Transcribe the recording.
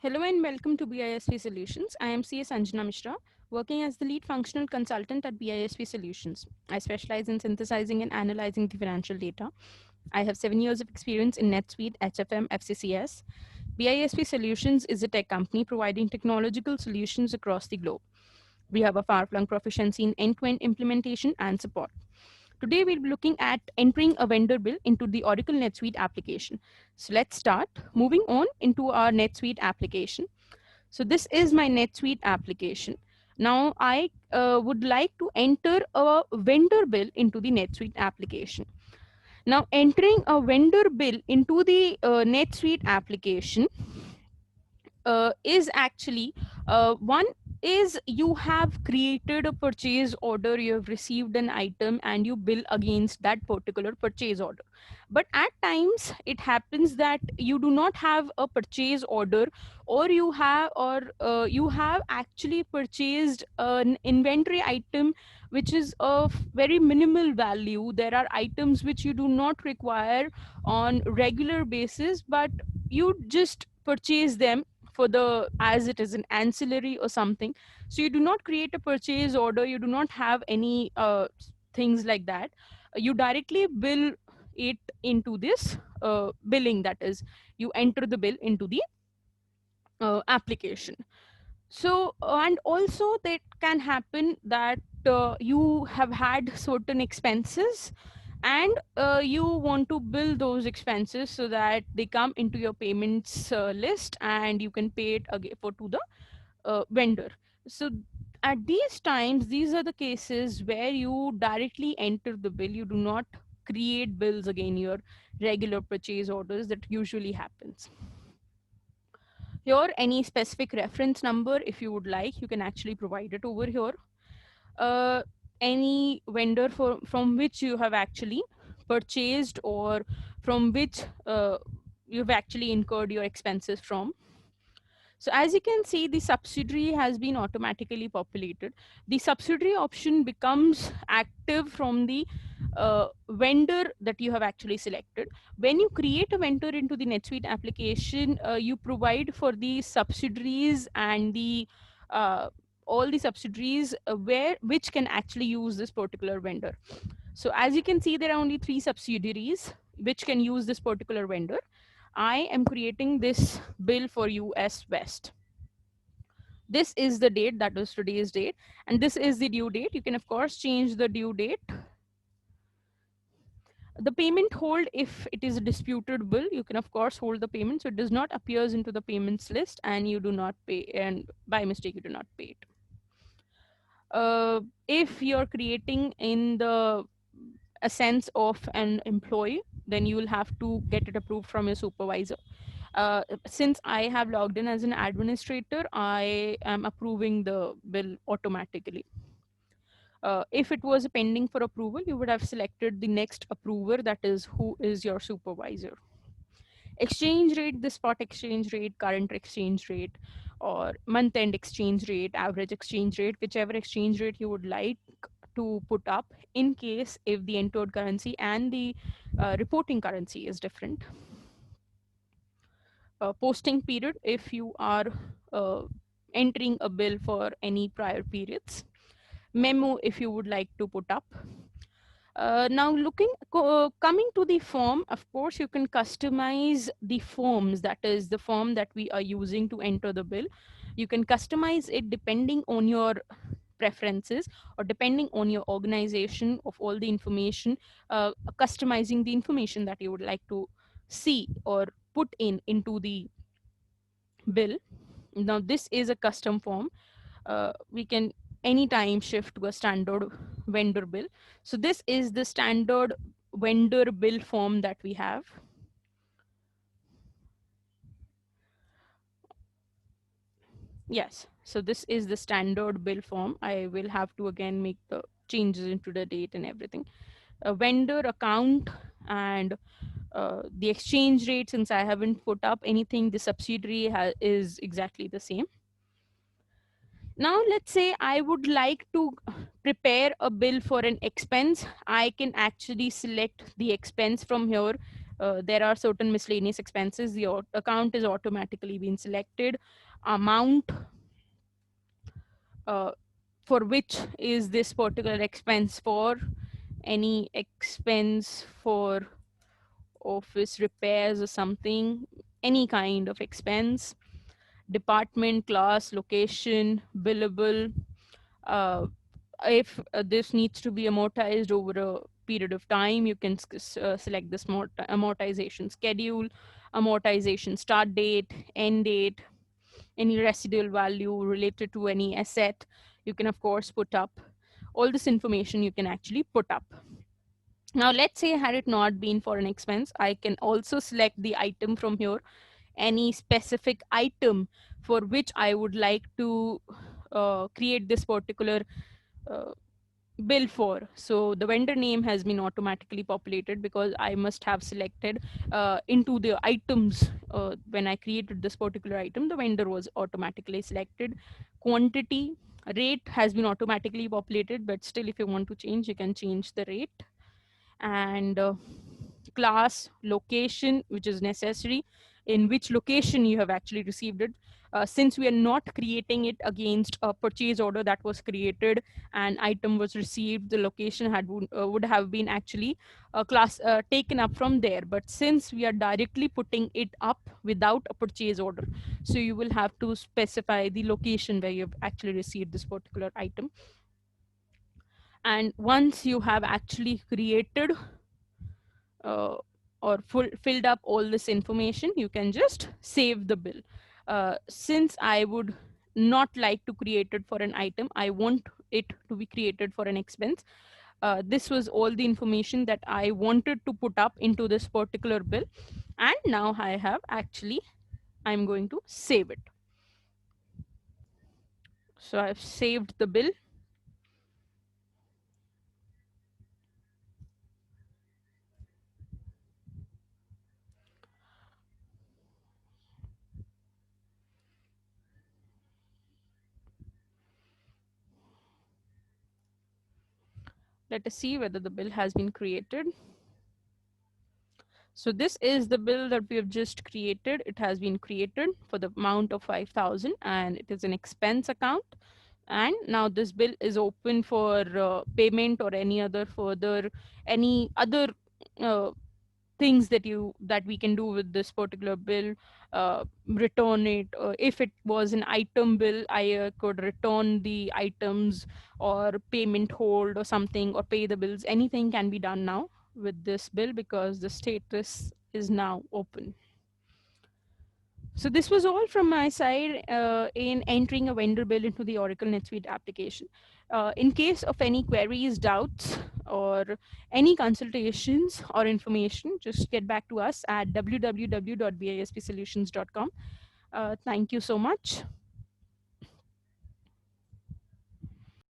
Hello and welcome to BISP Solutions. I am CS Anjana Mishra, working as the lead functional consultant at BISP Solutions. I specialize in synthesizing and analyzing the financial data. I have 7 years of experience in NetSuite, HFM, FCCS. BISP Solutions is a tech company providing technological solutions across the globe. We have a far-flung proficiency in end-to-end implementation and support. Today, we'll be looking at entering a vendor bill into the Oracle NetSuite application. So let's start moving on into our NetSuite application. So this is my NetSuite application. Now I would like to enter a vendor bill into the NetSuite application. Now entering a vendor bill into the NetSuite application is actually one is you have created a purchase order, you have received an item and you bill against that particular purchase order. But at times it happens that you do not have a purchase order, or you have actually purchased an inventory item which is of very minimal value. There are items which you do not require on regular basis, but you just purchase them for the as it is an ancillary or something. So you do not create a purchase order, you do not have any things like that. You directly bill it into this billing, that is, you enter the bill into the application. So and also that can happen that you have had certain expenses and you want to bill those expenses so that they come into your payments list and you can pay it again for to the vendor. So at these times, these are the cases where you directly enter the bill. You do not create bills again, your regular purchase orders that usually happens. Here, any specific reference number, if you would like, you can actually provide it over here. Uh, any vendor from which you have actually purchased, or from which you've actually incurred your expenses from. So as you can see, the subsidiary has been automatically populated. The subsidiary option becomes active from the vendor that you have actually selected. When you create a vendor into the NetSuite application, you provide for the subsidiaries and the all the subsidiaries where which can actually use this particular vendor. So as you can see, there are only 3 subsidiaries which can use this particular vendor. I am creating this bill for US West. This is the date, that was today's date, and this is the due date. You can of course change the due date. The payment hold, if it is a disputed bill, you can of course hold the payment so it does not appears into the payments list and you do not pay, and by mistake you do not pay it. If you're creating in the a sense of an employee, then you will have to get it approved from your supervisor. Since I have logged in as an administrator, I am approving the bill automatically. If it was pending for approval, you would have selected the next approver, that is who is your supervisor. Exchange rate, the spot exchange rate, current exchange rate, or month end exchange rate, average exchange rate, whichever exchange rate you would like to put up in case if the entered currency and the reporting currency is different. Posting period, if you are uh, entering a bill for any prior periods. Memo, if you would like to put up. Now coming to the form, of course you can customize the forms, that is the form that we are using to enter the bill. You can customize it depending on your preferences or depending on your organization of all the information, customizing the information that you would like to see or put into the bill. Now this is a custom form. We can anytime shift to a standard vendor bill. So this is the standard vendor bill form that we have. Yes, so this is the standard bill form. I will have to again make the changes into the date and everything. A vendor account and the exchange rate, since I haven't put up anything, the subsidiary is exactly the same. Now let's say I would like to prepare a bill for an expense. I can actually select the expense from here There are certain miscellaneous expenses. The account is automatically being selected. Amount uh, for which is this particular expense for, any expense for office repairs or something, any kind of expense, department, class, location, billable. Uh, if this needs to be amortized over a period of time, you can select this amortization schedule, amortization start date, end date, any residual value related to any asset. You can, of course, put up all this information, you can actually put up. Now, let's say, had it not been for an expense, I can also select the item from here, any specific item for which I would like to create this particular uh, bill for. So the vendor name has been automatically populated because I must have selected into the items. When I created this particular item, the vendor was automatically selected. Quantity, rate has been automatically populated, but still, if you want to change, you can change the rate. And class, location, which is necessary, in which location you have actually received it. Since we are not creating it against a purchase order that was created and item was received, the location would have been actually class taken up from there. But since we are directly putting it up without a purchase order, so you will have to specify the location where you have actually received this particular item. And once you have actually created uh, or filled up all this information, you can just save the bill. Since I would not like to create it for an item, I want it to be created for an expense. This was all the information that I wanted to put up into this particular bill, and now I'm going to save it. So I've saved the bill. Let us see whether the bill has been created. So this is the bill that we have just created. It has been created for the amount of 5,000 and it is an expense account. And now this bill is open for payment or any other uh, things that we can do with this particular bill. Return it. If it was an item bill, I could return the items or payment hold or something, or pay the bills. Anything can be done now with this bill because the status is now open. So this was all from my side in entering a vendor bill into the Oracle NetSuite application. In case of any queries, doubts, or any consultations or information, just get back to us at www.bispsolutions.com. Thank you so much.